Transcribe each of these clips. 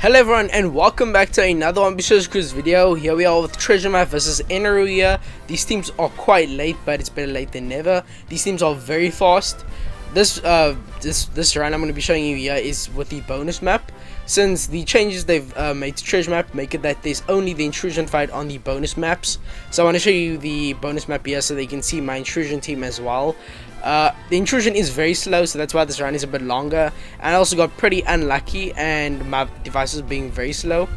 Hello everyone and welcome back to another ambitious cruise video. Here we are with Treasure Map versus Inaru here. These teams are quite late, but it's better late than never. These teams are very fast. This run I'm going to be showing you here is with the bonus map. Since the changes they've made to Treasure Map make it that there's only the intrusion fight on the bonus maps. So I want to show you the bonus map here so that you can see my intrusion team as well. The intrusion is very slow, so that's why this run is a bit longer, and I also got pretty unlucky and my devices being very slow.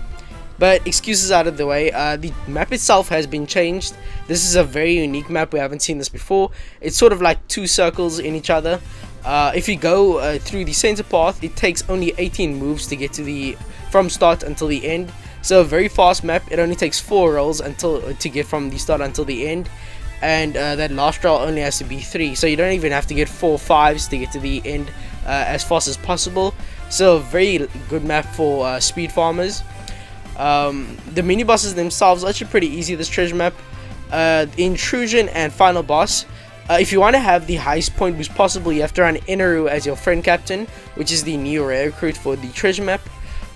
But excuses out of the way, the map itself has been changed. This is a very unique map. We haven't seen this before. It's sort of like two circles in each other. If you go through the center path, it takes only 18 moves to get to from start until the end. So a very fast map. It only takes 4 rolls to get from the start until the end. And that last roll only has to be 3, so you don't even have to get 4 5s to get to the end as fast as possible. So a very good map for speed farmers. The mini bosses themselves are actually pretty easy, this treasure map. The intrusion and final boss, if you want to have the highest point boost possible, you have to run Inaru as your friend captain, which is the new rare recruit for the treasure map.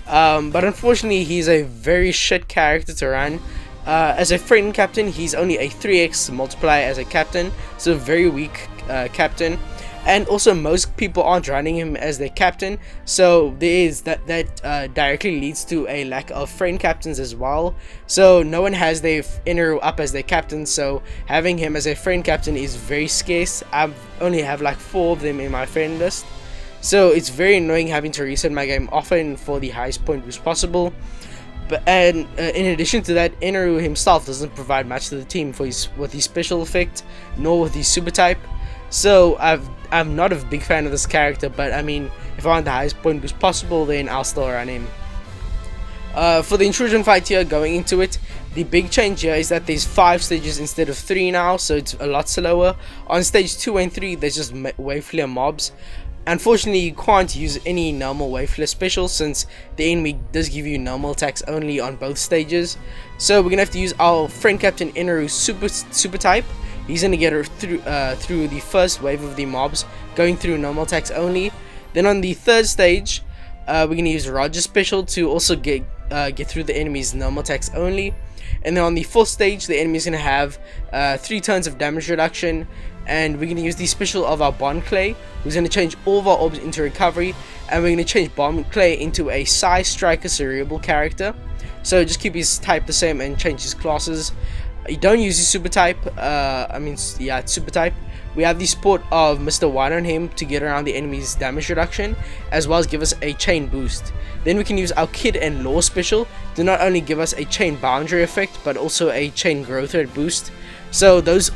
But unfortunately he's a very shit character to run. As a friend captain, he's only a 3x multiplier as a captain, so very weak captain. And also most people aren't running him as their captain, so there is that directly leads to a lack of friend captains as well. So no one has their inner up as their captain, so having him as a friend captain is very scarce. I only have like 4 of them in my friend list, so it's very annoying having to reset my game often for the highest point boost possible. And in addition to that, Inaru himself doesn't provide much to the team with his special effect, nor with his super type. So I'm not a big fan of this character, but I mean, if I want the highest point boost possible, then I'll still run him. For the intrusion fight here, going into it, the big change here is that there's 5 stages instead of 3 now, so it's a lot slower. On stage 2 and 3, there's just wave flare mobs. Unfortunately, you can't use any normal wave flare special since the enemy does give you normal attacks only on both stages. So we're gonna have to use our friend captain Inaru's super type. He's gonna get her through the first wave of the mobs, going through normal attacks only. Then on the 3rd stage, we're gonna use Roger's special to also get through the enemy's normal attacks only. And then on the 4th stage, the enemy is gonna have 3 turns of damage reduction. And we're going to use the special of our Bond Clay, who's going to change all of our orbs into recovery, and we're going to change Bond Clay into a Psy Striker cerebral character. So just keep his type the same and change his classes. You don't use his super type, it's super type. We have the support of Mr. White on him to get around the enemy's damage reduction, as well as give us a chain boost. Then we can use our Kid and Law special to not only give us a chain boundary effect, but also a chain growth rate boost. So those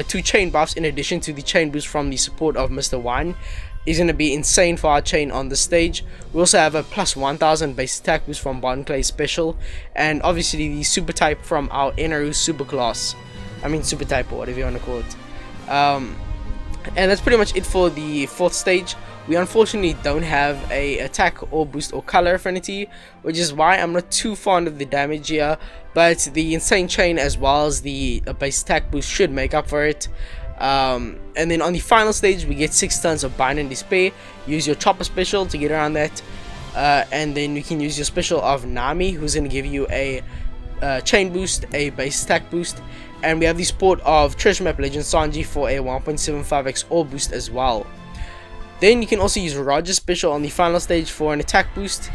2 chain buffs, in addition to the chain boost from the support of Mr. Wine, is going to be insane for our chain on the stage. We also have a plus 1000 base attack boost from Bond Clay special, and obviously the super type from our Inaru super class. Super type, or whatever you want to call it. And that's pretty much it for the 4th stage. We unfortunately don't have a attack or boost or color affinity, which is why I'm not too fond of the damage here, but the insane chain as well as the base attack boost should make up for it. And then on the final stage, we get 6 turns of Bind and Despair. Use your Chopper special to get around that, and then you can use your special of Nami, who's going to give you a chain boost, a base attack boost, and we have the support of Treasure Map Legend Sanji for a 1.75x orb boost as well. Then you can also use Roger's special on the final stage for an attack boost,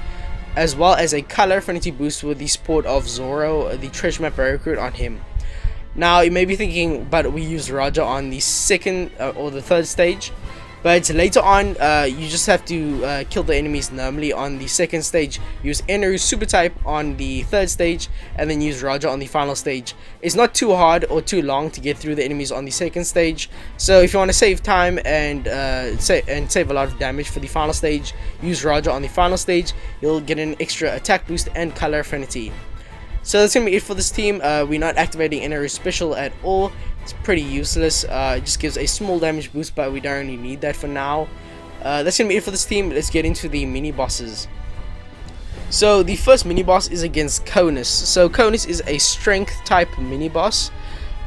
as well as a color affinity boost with the support of Zoro, the Treasure Map recruit, on him. Now you may be thinking, but we use Roger on the 2nd or the 3rd stage. But later on, you just have to kill the enemies normally on the 2nd stage. Use Inaru's super type on the 3rd stage, and then use Roger on the final stage. It's not too hard or too long to get through the enemies on the 2nd stage. So if you want to save time and save a lot of damage for the final stage, use Roger on the final stage. You'll get an extra attack boost and color affinity. So that's gonna be it for this team. We're not activating Inaru's special at all. It's pretty useless. It just gives a small damage boost, but we don't really need that for now. That's gonna be it for this team. Let's get into the mini bosses. So the first mini boss is against Conus. So Conus is a strength type mini boss.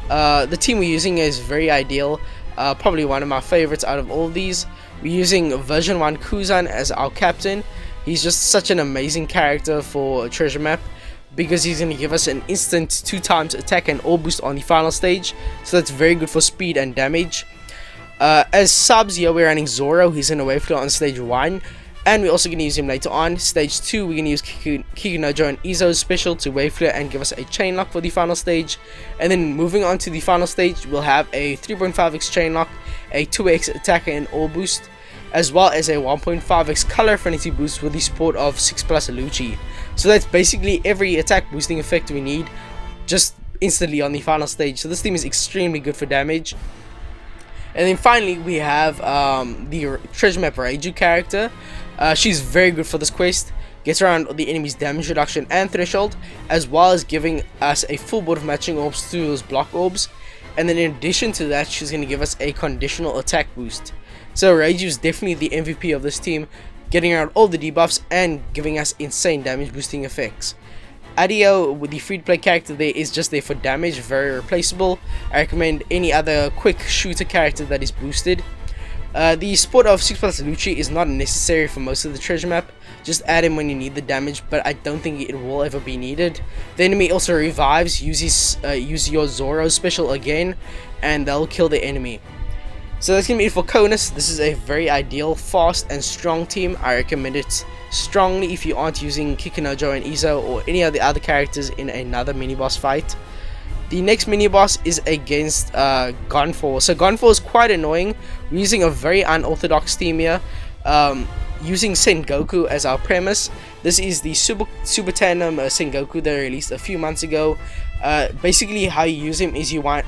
The team we're using is very ideal. Probably one of my favorites out of all of these. We're using version 1 Kuzan as our captain. He's just such an amazing character for a treasure map, because he's going to give us an instant 2x attack and all boost on the final stage, so that's very good for speed and damage. As subs here, we're running Zoro. He's in a wave clear on stage 1, and we're also going to use him later on. Stage 2, we're going to use Kikunojo and Izo's special to wave clear and give us a chain lock for the final stage. And then moving on to the final stage, we'll have a 3.5x chain lock, a 2x attack and all boost, as well as a 1.5x color affinity boost with the support of 6+ Lucci. So that's basically every attack boosting effect we need just instantly on the final stage. So this team is extremely good for damage. And then finally we have the treasure map Reiju character. She's very good for this quest. Gets around the enemy's damage reduction and threshold, as well as giving us a full board of matching orbs through those block orbs. And then in addition to that, she's going to give us a conditional attack boost. So Reiju is definitely the MVP of this team, getting around all the debuffs and giving us insane damage boosting effects. Adio, with the free to play character there, is just there for damage, very replaceable. I recommend any other quick shooter character that is boosted. The support of 6+ Lucci is not necessary for most of the treasure map, just add him when you need the damage, but I don't think it will ever be needed. The enemy also revives, use your Zoro special again, and they'll kill the enemy. So that's going to be it for Conus. This is a very ideal, fast and strong team. I recommend it strongly if you aren't using Kikunojo and Izo or any of the other characters in another mini boss fight. The next mini boss is against Gonfor. So Gonfor is quite annoying. We're using a very unorthodox team here, using Sengoku as our premise. This is the Super Tandem Sengoku that I released a few months ago. Basically how you use him is you want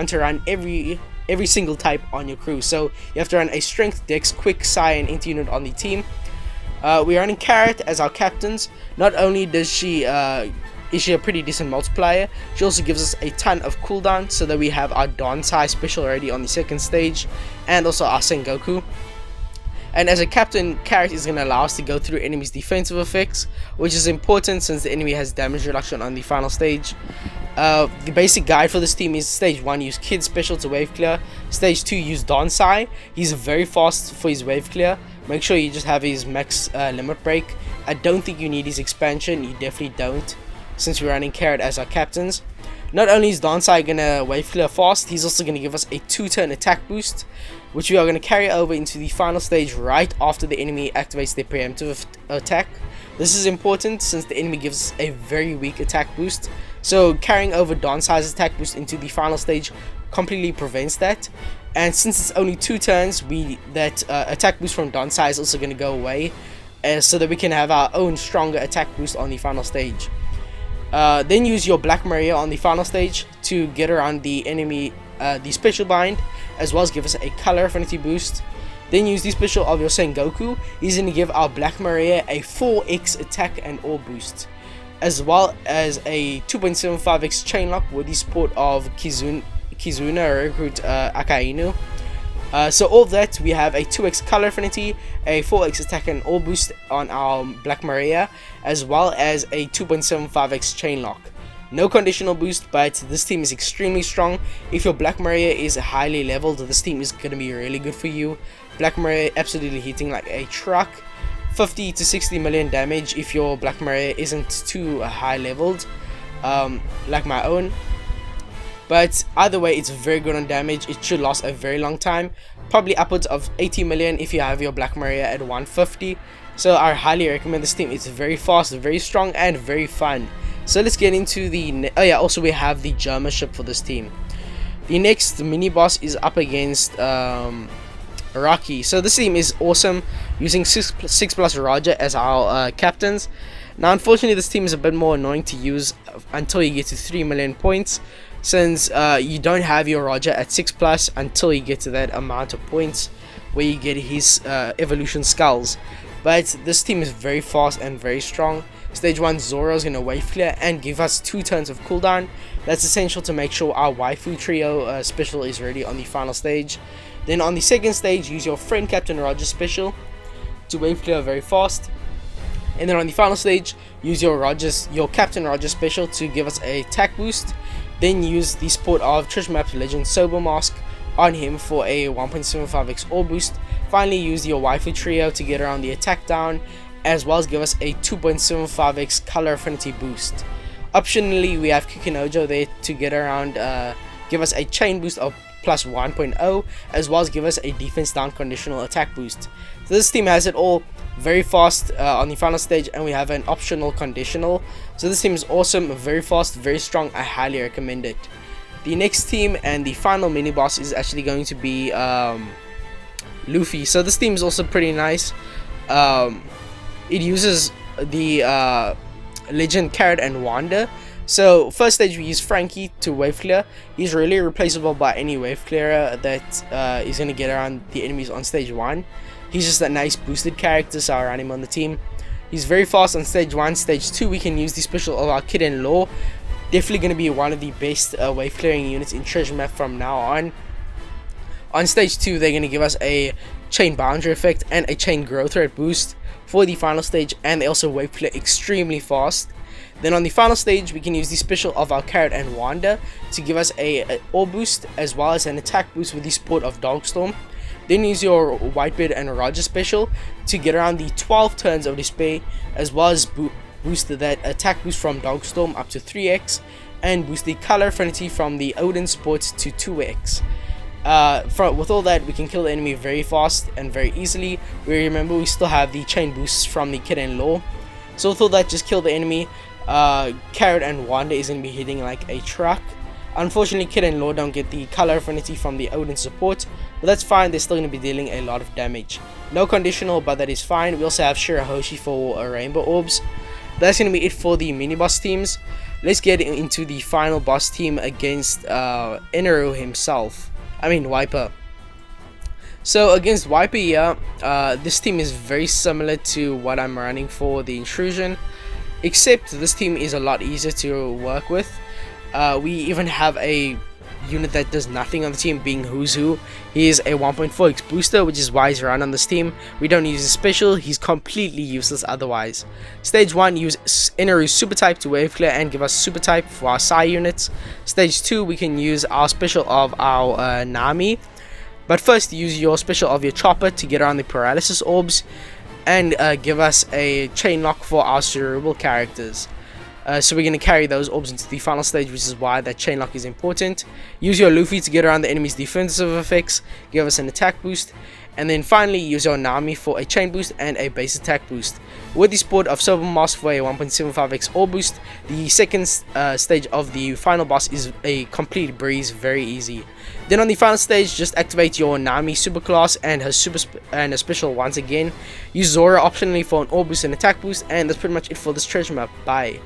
to run every single type on your crew. So you have to run a strength, dex, quick, psi and int unit on the team. We're running Carrot as our captains. Not only does is she a pretty decent multiplier, she also gives us a ton of cooldown, so that we have our Donsai special already on the second stage, and also our Sengoku. And as a captain, Carrot is going to allow us to go through enemies' defensive effects, which is important since the enemy has damage reduction on the final stage. The basic guide for this team is stage 1, use Kid special to wave clear. Stage 2, use Donsai. He's very fast for his wave clear. Make sure you just have his max limit break. I don't think you need his expansion, you definitely don't, since we're running Carrot as our captains. Not only is Donsai gonna wave clear fast, he's also gonna give us a 2-turn attack boost, which we are gonna carry over into the final stage right after the enemy activates their preemptive attack. This is important since the enemy gives a very weak attack boost, so carrying over Donsai's attack boost into the final stage completely prevents that. And since it's only 2 turns, that attack boost from Donsai is also gonna go away, so that we can have our own stronger attack boost on the final stage. Then use your Black Maria on the final stage to get around the enemy, the special bind, as well as give us a color affinity boost. Then use the special of your Sengoku. He's going to give our Black Maria a 4x attack and all boost, as well as a 2.75x chain lock with the support of Kizuna recruit Akainu. So all of that, we have a 2x color affinity, a 4x attack and all boost on our Black Maria, as well as a 2.75x chain lock. No conditional boost, but this team is extremely strong. If your Black Maria is highly leveled, this team is going to be really good for you. Black Maria absolutely hitting like a truck. 50 to 60 million damage if your Black Maria isn't too high leveled, like my own. But either way, it's very good on damage. It should last a very long time, probably upwards of 80 million if you have your Black Maria at 150. So I highly recommend this team. It's very fast, very strong, and very fun. So let's get into the also we have the German ship for this team. The next mini boss is up against Rocky. So this team is awesome, using 6+ Roger as our captains. Now unfortunately this team is a bit more annoying to use until you get to 3 million points, since you don't have your Roger at 6+ until you get to that amount of points where you get his evolution skulls. But this team is very fast and very strong. Stage 1, Zoro is going to wave clear and give us 2 turns of cooldown. That's essential to make sure our waifu trio special is ready on the final stage. Then on the second stage, use your friend Captain Roger special to wave clear very fast. And then on the final stage, use your Captain Roger special to give us a attack boost. Then use the support of Treasure Map Legend Sober Mask on him for a 1.75x all boost. Finally, use your waifu trio to get around the attack down as well as give us a 2.75x color affinity boost. Optionally, we have Kikinojo there to get around, give us a chain boost of plus 1.0, as well as give us a defense down conditional attack boost. So this team has it all, very fast on the final stage, and we have an optional conditional. So this team is awesome, very fast, very strong. I highly recommend it. The next team and the final mini boss is actually going to be Luffy. So this team is also pretty nice. It uses the Legend Carrot and Wanda. So first stage we use Frankie to wave clear. He's really replaceable by any wave clearer that is going to get around the enemies on stage 1. He's just a nice boosted character, so I run him on the team. He's very fast on stage 1. Stage 2 we can use the special of our Kid-in-Law. Definitely going to be one of the best wave clearing units in Treasure Map from now on. On stage 2 they're going to give us a chain boundary effect and a chain growth rate boost for the final stage, and they also wave clear extremely fast. Then on the final stage we can use the special of our Carrot and Wanda to give us a ore boost as well as an attack boost with the support of Dogstorm. Then use your Wyper and Roger special to get around the 12 turns of Despair, as well as boost that attack boost from Dogstorm up to 3x, and boost the color affinity from the Odin support to 2x. With all that, we can kill the enemy very fast and very easily. Remember, we still have the chain boosts from the Kid-in-Law. So with all that, just kill the enemy. Carrot and Wanda is going to be hitting like a truck. Unfortunately, Kid-in-Law don't get the color affinity from the Odin support, but that's fine. They're still going to be dealing a lot of damage. No conditional, but that is fine. We also have Shirahoshi for rainbow orbs. That's going to be it for the mini boss teams. Let's get into the final boss team against Inaru himself. I mean Wyper. So against Wyper here, this team is very similar to what I'm running for the Intrusion, except this team is a lot easier to work with. We even have a unit that does nothing on the team, being Who's Who. He is a 1.4x booster, which is why he's run on this team. We don't use his special, he's completely useless otherwise. Stage 1, use Inaru's super type to wave clear and give us super type for our Psy units. Stage 2, we can use our special of our Nami, but first use your special of your Chopper to get around the paralysis orbs, and give us a chain lock for our cerebral characters. So we're going to carry those orbs into the final stage, which is why that chain lock is important. Use your Luffy to get around the enemy's defensive effects, give us an attack boost, and then finally use your Nami for a chain boost and a base attack boost. With the support of Silver Mask for a 1.75x orb boost, the second stage of the final boss is a complete breeze, very easy. Then on the final stage, just activate your Nami superclass and her special once again. Use Zora optionally for an orb boost and attack boost, and that's pretty much it for this treasure map. Bye.